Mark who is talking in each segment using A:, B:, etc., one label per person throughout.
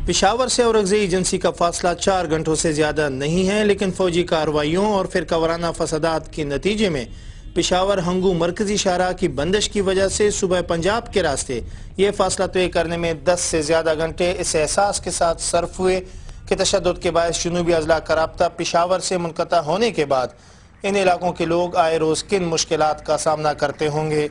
A: پشاور سے اورکزئی ایجنسی کا فاصلہ 4 گھنٹوں سے زیادہ نہیں ہے، لیکن فوجی کارروائیوں اور فرقہ وارانہ فسادات کے نتیجے میں پشاور ہنگو مرکزی شاہراہ کی بندش کی وجہ سے صوبہ پنجاب کے راستے یہ فاصلہ طے کرنے میں 10 سے زیادہ گھنٹے اس احساس کے ساتھ صرف ہوئے کہ تشدد کے باعث جنوبی اضلاع کا رابطہ پشاور سے منقطع ہونے کے بعد ان علاقوں کے لوگ آئے روز کن مشکلات کا سامنا کرتے ہوں گے۔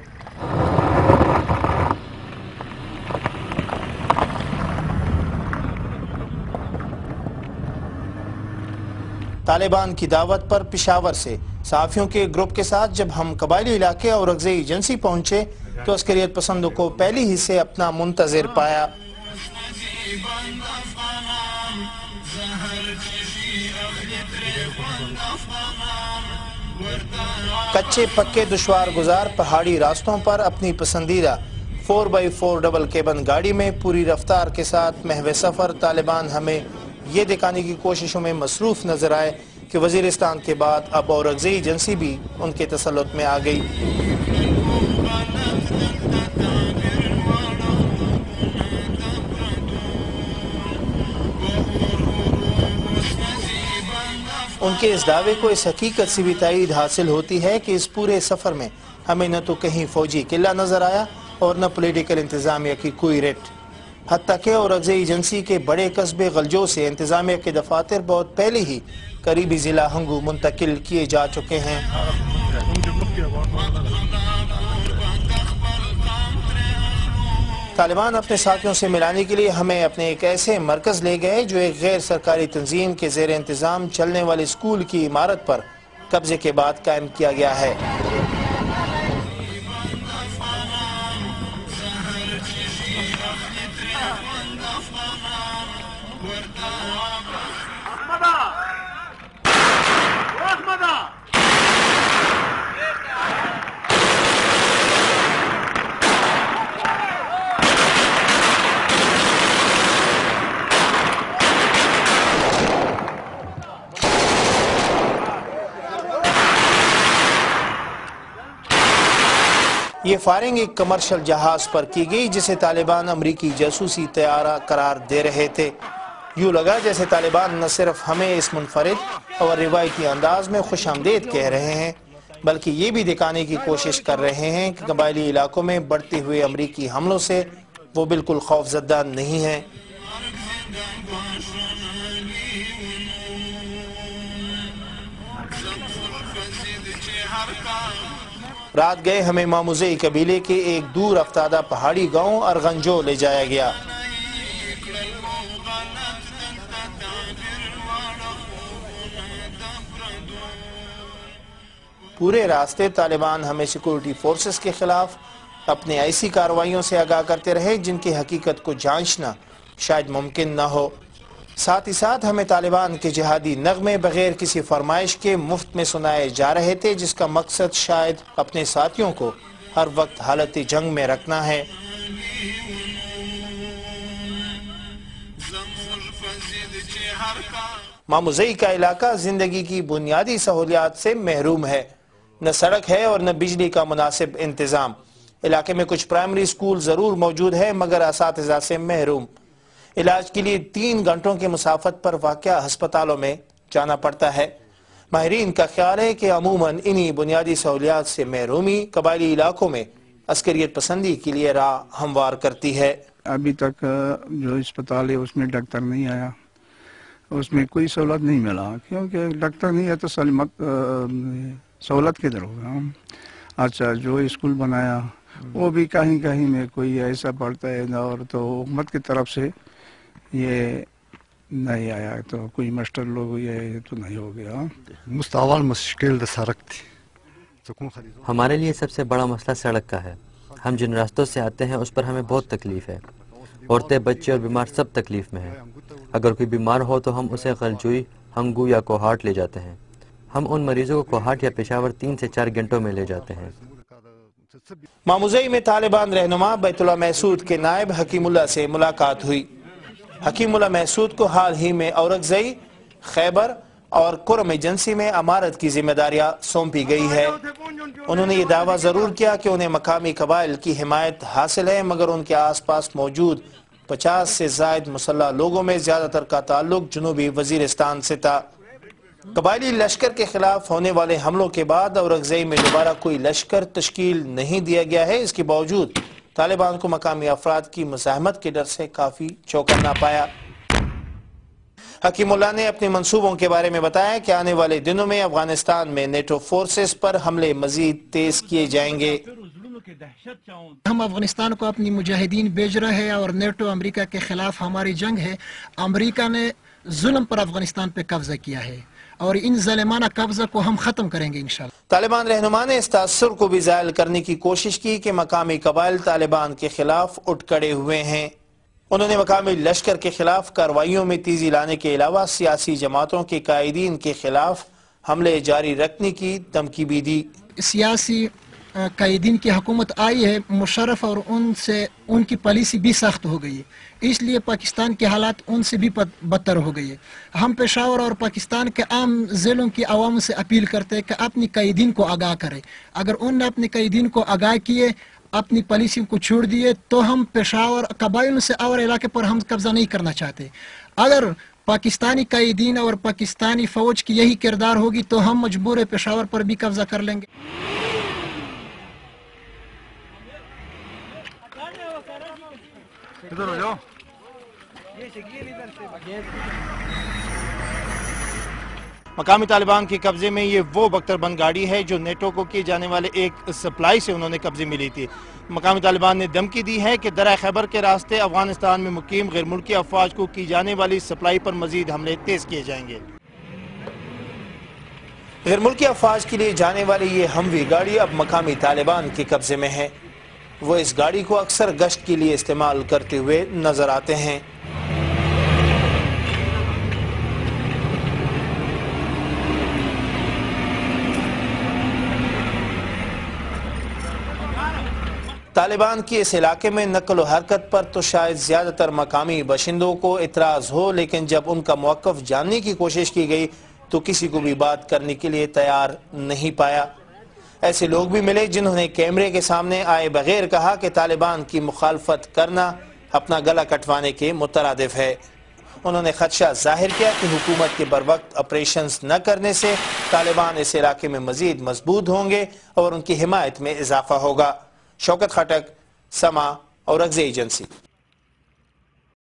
A: طالبان کی دعوت پر پشاور سے صحافیوں کے گروپ کے ساتھ جب ہم قبائلی علاقے اورکزئی ایجنسی پہنچے تو عسکریت پسندوں کو پہلی ہی سے اپنا منتظر پایا۔ کچے پکے دشوار گزار پہاڑی راستوں پر اپنی پسندیدہ 4x4 ڈبل کیبن گاڑی میں پوری رفتار کے ساتھ محو سفر طالبان ہمیں یہ دکھانے کی کوششوں میں مصروف نظر آئے کہ وزیرستان کے بعد اب اورکزئی ایجنسی بھی ان کے تسلط میں آ گئی۔ ان کے اس دعوے کو اس حقیقت سے بھی تائید حاصل ہوتی ہے کہ اس پورے سفر میں ہمیں نہ تو کہیں فوجی قلعہ نظر آیا اور نہ پولیٹیکل انتظامیہ کی کوئی ریٹ، حتیٰ کہ اورکزئی ایجنسی کے بڑے قصبے غلجو سے انتظامیہ کے دفاتر بہت پہلے ہی قریبی ضلع ہنگو منتقل کیے جا چکے ہیں۔ طالبان اپنے ساتھیوں سے ملانے کے لیے ہمیں اپنے ایک ایسے مرکز لے گئے جو ایک غیر سرکاری تنظیم کے زیر انتظام چلنے والے اسکول کی عمارت پر قبضے کے بعد قائم کیا گیا ہے۔ یہ فائرنگ ایک کمرشل جہاز پر کی گئی جسے طالبان امریکی جاسوسی طیارہ قرار دے رہے تھے۔ یوں لگا جیسے طالبان نہ صرف ہمیں اس منفرد اور روایتی انداز میں خوش آمدید کہہ رہے ہیں بلکہ یہ بھی دکھانے کی کوشش کر رہے ہیں کہ قبائلی علاقوں میں بڑھتے ہوئے امریکی حملوں سے وہ بالکل خوفزدہ نہیں ہیں۔ رات گئے ہمیں ماموزئی قبیلے کے ایک دور افتادہ پہاڑی گاؤں ارغنجو لے جایا گیا۔ پورے راستے طالبان ہمیں سیکورٹی فورسز کے خلاف اپنے ایسی کارروائیوں سے آگاہ کرتے رہے جن کی حقیقت کو جانچنا شاید ممکن نہ ہو۔ ساتھ ہی ساتھ ہمیں طالبان کے جہادی نغمے بغیر کسی فرمائش کے مفت میں سنائے جا رہے تھے جس کا مقصد شاید اپنے ساتھیوں کو ہر وقت حالت جنگ میں رکھنا ہے۔ ماموزئی کا علاقہ زندگی کی بنیادی سہولیات سے محروم ہے، نہ سڑک ہے اور نہ بجلی کا مناسب انتظام۔ علاقے میں کچھ پرائمری اسکول ضرور موجود ہے مگر اساتذہ سے محروم۔ علاج کے لیے 3 گھنٹوں کے مسافت پر واقع ہسپتالوں میں جانا پڑتا ہے۔ ماہرین کا خیال ہے کہ عموماً انہی بنیادی سہولیات سے محرومی قبائلی علاقوں میں عسکریت پسندی کے لیے راہ ہموار کرتی ہے۔
B: ابھی تک جو اسپتال ہے اس میں ڈاکٹر نہیں آیا، اس میں کوئی سہولت نہیں ملا کیونکہ ڈاکٹر نہیں ہے تو سہولت کدھر ہوگا۔ اچھا جو اسکول بنایا وہ بھی کہیں کہیں میں کوئی ایسا پڑھتا ہے اور تو حکومت کی طرف سے یہ نہیں آیا تو کوئی ماسٹر لوگ یہ تو نہیں ہو گیا۔
C: مستعمل مشکل سڑک تھی۔
D: ہمارے لیے سب سے بڑا مسئلہ سڑک کا ہے۔ ہم جن راستوں سے آتے ہیں اس پر ہمیں بہت تکلیف ہے۔ عورتیں، بچے اور بیمار سب تکلیف میں ہیں۔ اگر کوئی بیمار ہو تو ہم اسے غلجوئی، ہنگو یا کوہاٹ لے جاتے ہیں۔ ہم ان مریضوں کو کوہاٹ یا پشاور 3 سے 4 گھنٹوں میں لے جاتے ہیں۔
A: ماموزئی میں طالبان رہنما بیت اللہ محسود کے نائب حکیم اللہ سے ملاقات ہوئی۔ حکیم اللہ محسود کو حال ہی میں اورکزئی، خیبر اور کرم ایجنسی میں امارت کی ذمہ داریاں سونپی گئی ہے۔ انہوں نے یہ دعویٰ ضرور کیا کہ انہیں مقامی قبائل کی حمایت حاصل ہے مگر ان کے آس پاس موجود 50 سے زائد مسلح لوگوں میں زیادہ تر کا تعلق جنوبی وزیرستان سے تھا۔ قبائلی لشکر کے خلاف ہونے والے حملوں کے بعد اورکزئی میں دوبارہ کوئی لشکر تشکیل نہیں دیا گیا ہے۔ اس کے باوجود طالبان کو مقامی افراد کی مزاحمت کے ڈر سے کافی چوکنا پایا۔ حکیم اللہ نے اپنے منصوبوں کے بارے میں بتایا کہ آنے والے دنوں میں افغانستان میں نیٹو فورسز پر حملے مزید تیز کیے جائیں گے۔
E: ہم افغانستان کو اپنی مجاہدین بھیج رہے ہیں اور نیٹو امریکہ کے خلاف ہماری جنگ ہے۔ امریکہ نے ظلم پر افغانستان پہ قبضہ کیا ہے اور ان ظالمانہ قبضہ کو ہم ختم کریں گے انشاءاللہ۔
A: طالبان رہنما نے اس تاثر کو بھی زائل کرنے کی کوشش کی کہ مقامی قبائل طالبان کے خلاف اٹھ کھڑے ہوئے ہیں۔ انہوں نے مقامی لشکر کے خلاف کارروائیوں میں تیزی لانے کے علاوہ سیاسی جماعتوں کے قائدین کے خلاف حملے جاری رکھنے کی دھمکی بھی دی۔
E: سیاسی قائدین کی حکومت آئی ہے مشرف اور ان کی پالیسی بھی سخت ہو گئی ہے، اس لیے پاکستان کے حالات ان سے بھی بدتر ہو گئی ہے۔ ہم پشاور اور پاکستان کے عام ضلعوں کی عوام سے اپیل کرتے ہیں کہ اپنی قائدین کو آگاہ کریں۔ اگر ان نے اپنے قائدین کو آگاہ کیے، اپنی پالیسی کو چھوڑ دیے تو ہم پشاور قبائل سے اور علاقے پر ہم قبضہ نہیں کرنا چاہتے۔ اگر پاکستانی قائدین اور پاکستانی فوج کی یہی کردار ہوگی تو ہم مجبور پشاور پر بھی قبضہ کر لیں گے۔
A: مقامی طالبان کے قبضے میں یہ وہ بختر بند گاڑی ہے جو نیٹو کو کیے جانے والے ایک سپلائی سے انہوں نے قبضے میں لی تھی۔ مقامی طالبان نے دھمکی دی ہے کہ درہ خیبر کے راستے افغانستان میں مقیم غیر ملکی افواج کو کی جانے والی سپلائی پر مزید حملے تیز کیے جائیں گے۔ غیر ملکی افواج کے لیے جانے والی یہ ہموی گاڑی اب مقامی طالبان کے قبضے میں ہے۔ وہ اس گاڑی کو اکثر گشت کے لیے استعمال کرتے ہوئے نظر آتے ہیں۔ طالبان کی اس علاقے میں نقل و حرکت پر تو شاید زیادہ تر مقامی باشندوں کو اعتراض ہو، لیکن جب ان کا موقف جاننے کی کوشش کی گئی تو کسی کو بھی بات کرنے کے لیے تیار نہیں پایا۔ ایسے لوگ بھی ملے جنہوں نے کیمرے کے سامنے آئے بغیر کہا کہ طالبان کی مخالفت کرنا اپنا گلا کٹوانے کے مترادف ہے۔ انہوں نے خدشہ ظاہر کیا کہ حکومت کے بروقت آپریشنز نہ کرنے سے طالبان اس علاقے میں مزید مضبوط ہوں گے اور ان کی حمایت میں اضافہ ہوگا۔ شوکت خٹک، سما، اورکزئی ایجنسی۔